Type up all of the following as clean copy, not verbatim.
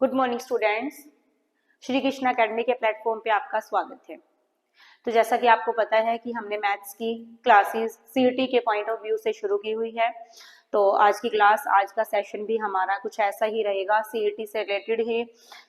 Good morning students. Shri Krishna academy के platform पे आपका स्वागत है। तो जैसा कि आपको पता है कि हमने मैथ्स की क्लासेस सीईटी के पॉइंट ऑफ व्यू से शुरू की हुई है। तो आज की क्लास, आज का सेशन भी हमारा कुछ ऐसा ही रहेगा, सीईटी से रिलेटेड ही।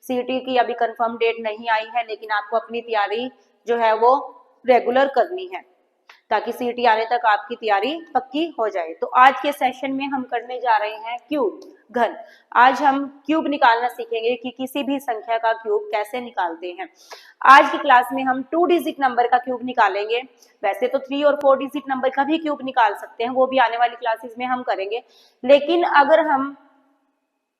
सीईटी की अभी कंफर्म डेट नहीं आई है, लेकिन आपको अपनी तैयारी जो है वो रेगुलर करनी है ताकि सीईटी आने तक आपकी तैयारी पक्की हो जाए। तो आज के सेशन में हम करने जा रहे हैं क्यूब, घन। आज हम क्यूब निकालना सीखेंगे कि किसी भी संख्या का क्यूब कैसे निकालते हैं। आज की क्लास में हम 2 डिजिट नंबर का क्यूब निकालेंगे। वैसे तो 3 और 4 डिजिट नंबर का भी क्यूब निकाल सकते हैं, वो भी आने वाली क्लासेस में हम करेंगे। लेकिन अगर हम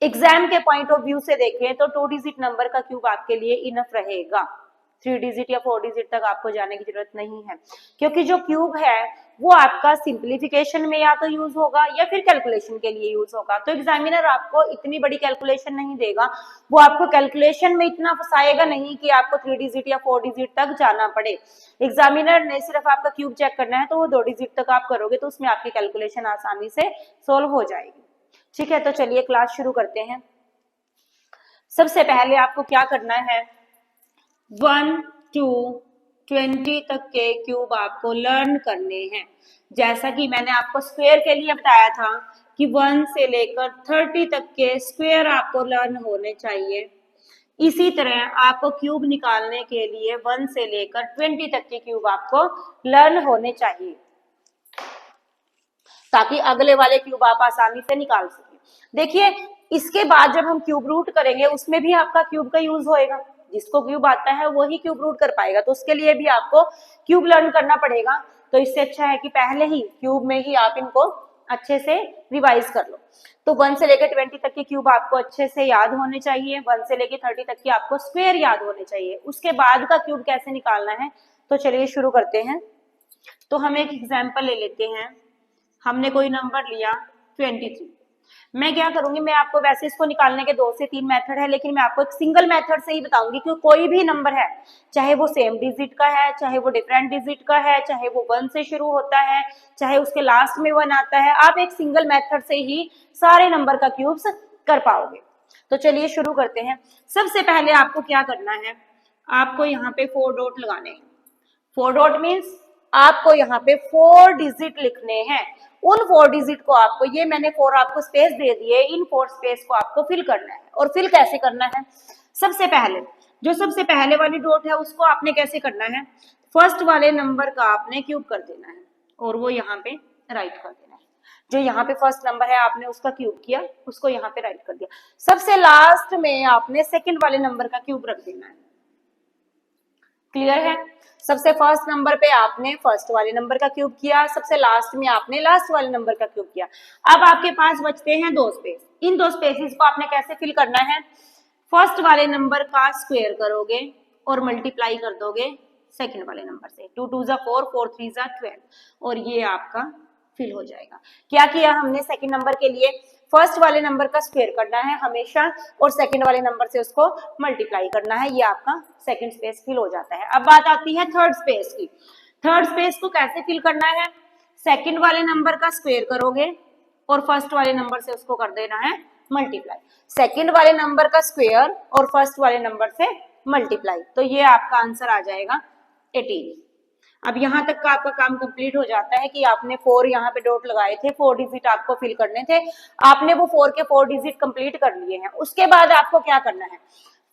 एग्जाम के पॉइंट ऑफ व्यू से देखें तो 2 डिजिट नंबर का क्यूब आपके लिए इनफ रहेगा। 3 डिजिट या 4 डिजिट तक आपको जाने की जरूरत नहीं है, क्योंकि जो क्यूब है वो आपका सिंप्लीफिकेशन में या तो यूज होगा या फिर कैलकुलेशन के लिए यूज होगा। तो एग्जामिनर आपको इतनी बड़ी कैलकुलेशन नहीं देगा, वो आपको कैलकुलेशन में इतना फंसाएगा नहीं कि आपको 3 डिजिट या 4 डिजिट तक जाना पड़े। एग्जामिनर ने सिर्फ आपका क्यूब चेक करना है, तो वो 2 डिजिट तक आप करोगे तो उसमें आपकी कैलकुलेशन आसानी से सोल्व हो जाएगी। ठीक है, तो चलिए क्लास शुरू करते हैं। सबसे पहले आपको क्या करना है, 1 to 20 तक के क्यूब आपको लर्न करने हैं। जैसा कि मैंने आपको स्क्वायर के लिए बताया था कि 1 से लेकर 30 तक के स्क्वायर आपको लर्न होने चाहिए। इसी तरह आपको क्यूब निकालने के लिए 1 से लेकर 20 तक के क्यूब आपको लर्न होने चाहिए, ताकि अगले वाले क्यूब आप आसानी से निकाल सकें। देखिए, इसके बाद जब हम क्यूब रूट करेंगे उसमें भी आपका क्यूब का यूज होएगा। जिसको क्यूब आता है वही क्यूब रूट कर पाएगा, तो उसके लिए भी आपको क्यूब लर्न करना पड़ेगा। तो इससे अच्छा है कि पहले ही क्यूब में ही आप इनको अच्छे से रिवाइज कर लो। तो 1 से लेकर 20 तक के क्यूब आपको अच्छे से याद होने चाहिए। 1 से लेकर 30 तक के आपको स्क्वायर याद होने चाहिए। उसके बाद का क्यूब कैसे निकालना है, तो चलिए शुरू करते हैं। तो हम एक एग्जाम्पल ले लेते हैं। हमने कोई नंबर लिया 23। मैं क्या करूंगी, मैं आपको वैसे इसको निकालने के 2 से 3 मेथड है, लेकिन मैं आपको एक सिंगल मेथड से ही बताऊंगी कि कोई भी नंबर है, चाहे वो सेम डिजिट का है, चाहे वो डिफरेंट डिजिट का है, चाहे वो 1 से शुरू होता है, चाहे उसके लास्ट में 1 आता है, आप एक सिंगल मेथड से ही सारे नंबर का क्यूब्स कर पाओगे। तो चलिए शुरू करते हैं। सबसे पहले आपको क्या करना है, आपको यहाँ पे 4 डॉट लगाने हैं। 4 डॉट मीन्स आपको यहाँ पे 4 डिजिट लिखने हैं। उन 4 डिजिट को आपको, ये मैंने 4 आपको स्पेस दे दिए, इन 4 स्पेस को आपको फिल करना है। और फिल कैसे करना है, सबसे पहले जो सबसे पहले वाली डॉट है उसको आपने कैसे करना है, फर्स्ट वाले नंबर का आपने क्यूब कर देना है और वो यहाँ पे राइट कर देना है। जो यहाँ पे फर्स्ट नंबर है आपने उसका क्यूब किया, उसको यहाँ पे राइट कर दिया। सबसे लास्ट में आपने सेकेंड वाले नंबर का क्यूब रख देना है। क्लियर है? सबसे फर्स्ट नंबर पे आपने फर्स्ट वाले नंबर का क्यूब किया, सबसे लास्ट में आपने लास्ट वाले नंबर का क्यूब किया। अब आपके पास बचते हैं 2 स्पेस। इन 2 स्पेसेस को आपने कैसे फिल करना है, फर्स्ट वाले नंबर का स्क्वायर करोगे और मल्टीप्लाई कर दोगे सेकंड वाले नंबर से। 2 2 4, 4 3 12, और ये आपका फिल हो जाएगा। क्या किया हमने, सेकंड नंबर के लिए फर्स्ट वाले नंबर का स्क्वायर करना है हमेशा और सेकंड वाले नंबर से उसको मल्टीप्लाई करना है, ये आपका सेकंड स्पेस फिल हो जाता है। अब बात आती है थर्ड स्पेस की। थर्ड स्पेस को कैसे फिल करना है, सेकंड वाले नंबर का स्क्वायर करोगे और फर्स्ट वाले नंबर से उसको कर देना है मल्टीप्लाई। सेकंड वाले नंबर का स्क्वायर और फर्स्ट वाले नंबर से मल्टीप्लाई, तो ये आपका आंसर आ जाएगा 18। अब यहाँ तक का आपका काम कंप्लीट हो जाता है कि आपने 4 यहाँ पे डॉट लगाए थे, 4 डिजिट आपको फिल करने थे, आपने वो 4 के 4 डिजिट कंप्लीट कर लिए हैं। उसके बाद आपको क्या करना है,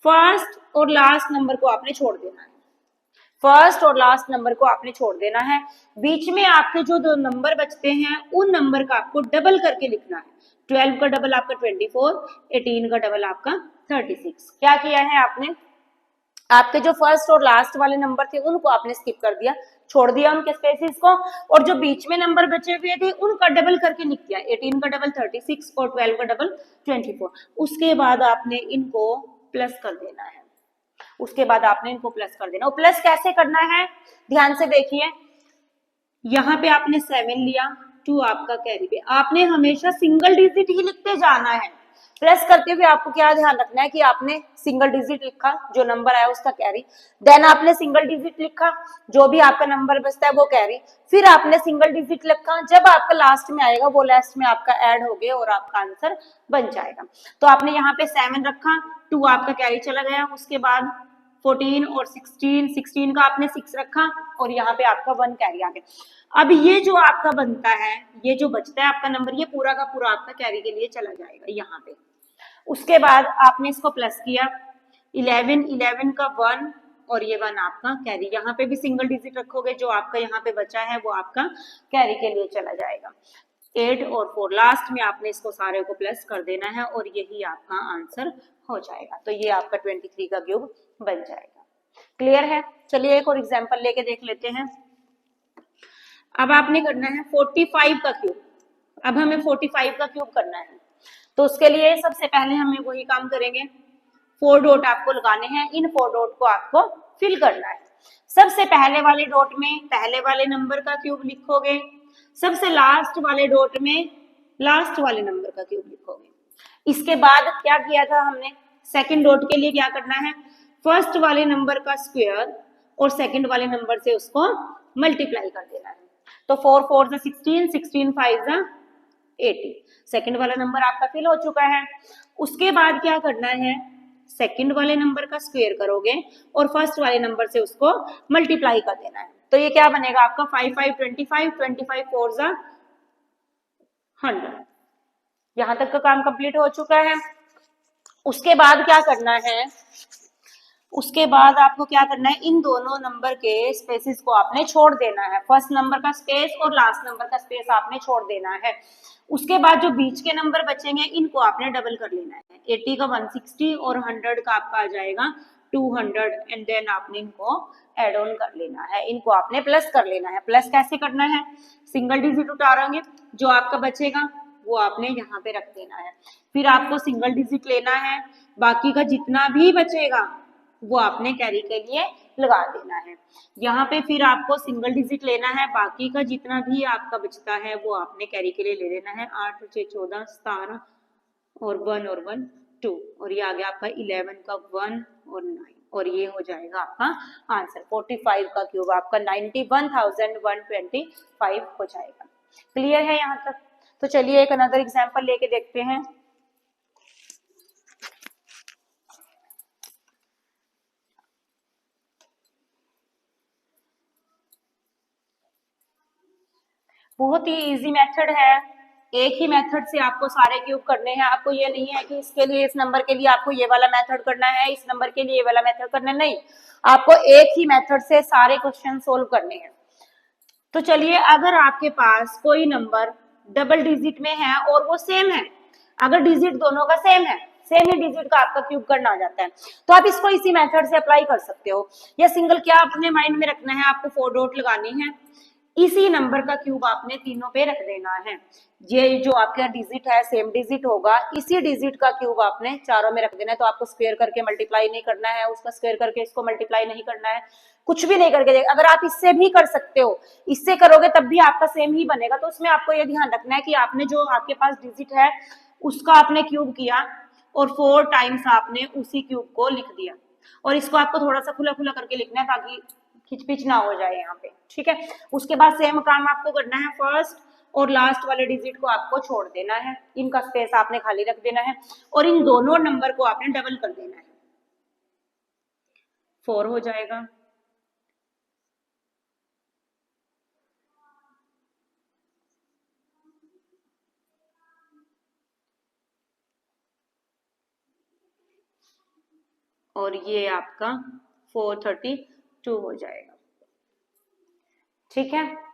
फर्स्ट और लास्ट नंबर को आपने छोड़ देना है। फर्स्ट और लास्ट नंबर को आपने छोड़ देना है। बीच में आपके जो 2 नंबर बचते हैं उन नंबर का आपको डबल करके लिखना है। 12 का डबल आपका 24, 18 का डबल आपका 36। क्या किया है आपने, आपके जो फर्स्ट और लास्ट वाले नंबर थे उनको आपने स्किप कर दिया, छोड़ दिया उनके स्पेसेस को, और जो बीच में नंबर बचे हुए थे उनका डबल करके लिख दिया। 18 का डबल 36 और 12 का डबल 24। उसके बाद आपने इनको प्लस कर देना है। उसके बाद आपने इनको प्लस कर देना। और प्लस कैसे करना है, ध्यान से देखिए। यहाँ पे आपने 7 लिया, 2 आपका कैरी पे, आपने हमेशा सिंगल डिजिट ही लिखते जाना है। प्लस करते हुए आपको क्या ध्यान रखना है कि आपने सिंगल डिजिट लिखा, जो नंबर आया उसका कैरी, देन आपने सिंगल डिजिट लिखा, जो भी आपका नंबर बचता है वो कैरी, फिर आपने सिंगल डिजिट लिखा, जब आपका लास्ट में आएगा वो लास्ट में आपका ऐड हो गया और आपका आंसर बन जाएगा। तो आपने यहाँ पे 7 रखा, 2 आपका कैरी चला गया, उसके बाद 14 और 16 का आपने 6 रखा और यहाँ पे आपका 1 कैरी आ गया। अब ये जो आपका बनता है, ये जो बचता है आपका नंबर, ये पूरा का पूरा आपका कैरी के लिए चला जाएगा यहाँ पे। उसके बाद आपने इसको प्लस किया, 11 का 1 और ये 1 आपका कैरी, यहाँ पे भी सिंगल डिजिट रखोगे, जो आपका यहाँ पे बचा है वो आपका कैरी के लिए चला जाएगा। 8 और 4 लास्ट में आपने इसको सारे को प्लस कर देना है और यही आपका आंसर हो जाएगा। तो ये आपका 23 का क्यूब बन जाएगा। क्लियर है? चलिए एक और एग्जांपल लेके देख लेते हैं। अब आपने करना है 45 का क्यूब। अब हमें 45 का क्यूब करना है, तो उसके लिए सबसे पहले हमें वही काम करेंगे, 4 डॉट आपको लगाने हैं, इन 4 डॉट को आपको फिल करना है। सबसे पहले वाले डॉट में पहले वाले नंबर का क्यूब लिखोगे, सबसे लास्ट वाले डॉट में लास्ट वाले नंबर का क्यूब लिखोगे। इसके बाद क्या किया था हमने, सेकंड डॉट के लिए क्या करना है, फर्स्ट वाले नंबर का स्क्वायर और सेकंड वाले नंबर से उसको मल्टीप्लाई कर देना है। तो 4 4 से 16, 16 5 से 80, सेकंड वाला नंबर आपका फिल हो चुका है। उसके बाद क्या करना है, सेकंड वाले नंबर का स्क्वायर करोगे और फर्स्ट वाले नंबर से उसको मल्टीप्लाई कर देना है। तो ये क्या बनेगा आपका 5 5 25, 25 4 से 100। यहां तक का काम कंप्लीट हो चुका है। उसके बाद क्या करना है, उसके बाद आपको क्या करना है, इन दोनों नंबर के स्पेसेस को आपने छोड़ देना है, फर्स्ट नंबर का स्पेस और लास्ट नंबर का स्पेस आपने छोड़ देना है। उसके बाद जो बीच के नंबर बचेंगे इनको आपने डबल कर लेना है, 80 का 160 और 100 का आपका आ जाएगा 200 एंड देन आपने इनको एड ऑन कर लेना है, इनको आपने प्लस कर लेना है। प्लस कैसे करना है, सिंगल डिजिट उतारेंगे, जो आपका बचेगा वो आपने यहाँ पे रख देना है, फिर आपको सिंगल डिजिट लेना है, बाकी का जितना भी बचेगा वो आपने कैरी के लिए लगा देना है। यहाँ पे फिर आपको सिंगल डिजिट लेना है, बाकी का जितना भी आपका बचता है वो आपने कैरी के लिए ले लेना है। 8 6 14 17 और 1 और 1 2 और ये आ गया आपका 11 का 1 और 9 और ये हो जाएगा आपका आंसर। 45 का क्यूब आपका 91,125 हो जाएगा। क्लियर है यहाँ तक? तो चलिए एक अनदर एग्जाम्पल लेके देखते हैं। बहुत ही इजी मेथड है, एक ही मेथड से आपको सारे क्यूब करने हैं। आपको ये नहीं है कि इसके लिए इस नंबर के लिए आपको ये वाला मेथड करना है, इस नंबर के लिए ये वाला मेथड करना है, नहीं, आपको एक ही मेथड से सारे क्वेश्चन सोल्व करने हैं। तो चलिए अगर आपके पास कोई नंबर डबल डिजिट में है और वो सेम है, अगर डिजिट दोनों का सेम है, सेम ही डिजिट का आपका क्यूब करना आ जाता है, तो आप इसको इसी मेथड से अप्लाई कर सकते हो। या सिंगल क्या अपने माइंड में रखना है, आपको 4 डॉट लगानी है, इसी नंबर का क्यूब आपने तीनों पे रख देना है। ये जो आपका डिजिट है सेम डिजिट होगा, इसी डिजिट का क्यूब आपने चारों में रख देना है। तो आपको स्क्वायर करके मल्टीप्लाई नहीं करना है, उसका स्क्वायर करके इसको मल्टीप्लाई नहीं करना है, कुछ भी नहीं करके। अगर आप इससे भी कर सकते हो, इससे करोगे तब भी आपका सेम ही बनेगा। तो उसमें आपको ये ध्यान रखना है कि आपने जो आपके पास डिजिट है उसका आपने क्यूब किया और 4 टाइम्स आपने उसी क्यूब को लिख दिया, और इसको आपको थोड़ा सा खुला खुला करके लिखना है ताकि खिचपिच ना हो जाए यहाँ पे, ठीक है। उसके बाद सेम काम आपको करना है, फर्स्ट और लास्ट वाले डिजिट को आपको छोड़ देना है, इनका स्पेस आपने खाली रख देना है और इन दोनों नंबर को आपने डबल कर देना है, 4 हो जाएगा। और ये आपका 432 हो जाएगा, ठीक है।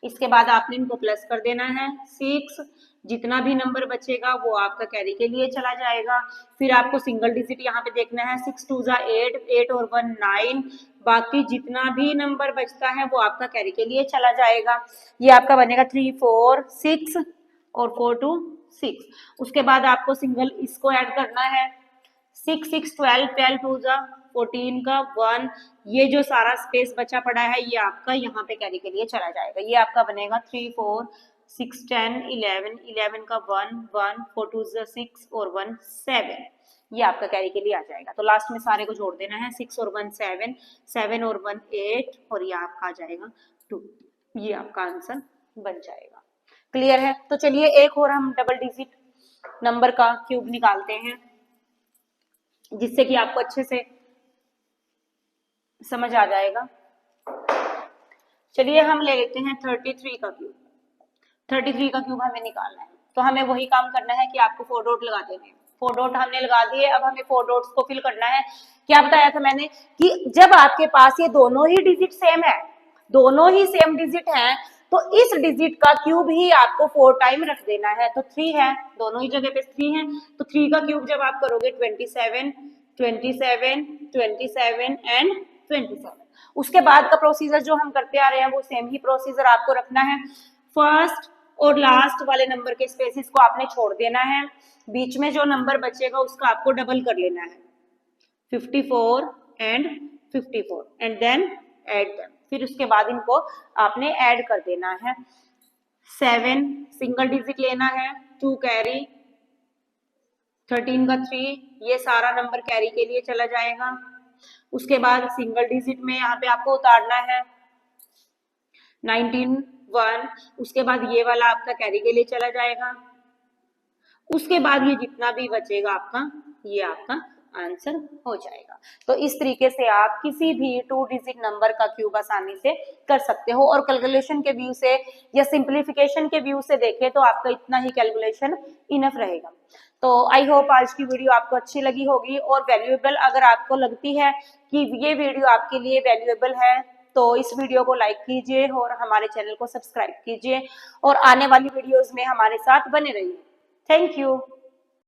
इसके बाद आपने इनको प्लस कर देना है, 6, जितना भी नंबर बचेगा वो आपका कैरी के लिए चला जाएगा। फिर आपको सिंगल डिजिट यहाँ पे देखना है, 6 2 जा 8, 8 और 1 9, बाकी जितना भी नंबर बचता है वो आपका कैरी के लिए चला जाएगा। ये आपका बनेगा 3 4 6 और 4 2 6। उसके बाद आपको सिंगल इसको ऐड करना है, 6 6 12, 12 2 जा 14 का 1, ये जो सारा स्पेस बचा पड़ा है ये आपका यहाँ पे कैरी के लिए चला जाएगा। ये आपका बनेगा 3 4 6 10 11, 11 का 1 1, 4 2 6 और 1 7, ये आपका कैरी के लिए आ जाएगा। तो लास्ट में सारे को जोड़ देना है, 6 और 1 7, 7 और 1 8 और ये आपका आ जाएगा 2, ये आपका आंसर बन जाएगा। क्लियर है? तो चलिए एक और हम डबल डिजिट नंबर का क्यूब निकालते हैं जिससे कि आपको अच्छे से समझ आ जाएगा। चलिए हम ले लेते हैं 33 का क्यूब। 33 का क्यूब हमें निकालना है, तो हमें वही काम करना है कि आपको 4 डॉट लगा देने हैं। 4 डॉट हमने लगा दिए, अब हमें 4 डॉट्स को फिल करना है। क्या बताया था मैंने कि जब आपके पास ये दोनों ही डिजिट सेम है, दोनों ही सेम डिजिट हैं, तो इस डिजिट का क्यूब ही आपको 4 टाइम रख देना है। तो 3 है, दोनों ही जगह पे 3 है, तो 3 का क्यूब जब आप करोगे 27 27 27 एंड 27। उसके बाद का प्रोसीजर जो हम करते आ रहे हैं वो सेम ही प्रोसीजर आपको रखना है। फर्स्ट और लास्ट वाले नंबर के स्पेसेस को आपने छोड़ देना है, बीच में जो नंबर बचेगा उसका आपको डबल कर लेना है, 54 and 54 and then add them. फिर उसके बाद इनको आपने ऐड कर देना है। 7 सिंगल डिजिट लेना है, 2 कैरी, 13 का 3, ये सारा नंबर कैरी के लिए चला जाएगा। उसके बाद सिंगल डिजिट में यहाँ पे आपको उतारना है 19 1, उसके बाद ये वाला आपका कैरी के लिए चला जाएगा। उसके बाद ये जितना भी बचेगा आपका, ये आपका आंसर हो जाएगा। तो इस तरीके से आप किसी भी 2 डिजिट नंबर का क्यूब आसानी से कर सकते हो, और कैलकुलेशन के व्यू से या सिंप्लीफिकेशन के व्यू से देखें तो आपका इतना ही कैलकुलेशन इनफ रहेगा। तो आई होप आज की वीडियो आपको अच्छी लगी होगी और वैल्यूएबल। अगर आपको लगती है कि ये वीडियो आपके लिए वैल्यूएबल है तो इस वीडियो को लाइक कीजिए और हमारे चैनल को सब्सक्राइब कीजिए और आने वाली वीडियोस में हमारे साथ बने रहिए। Thank you.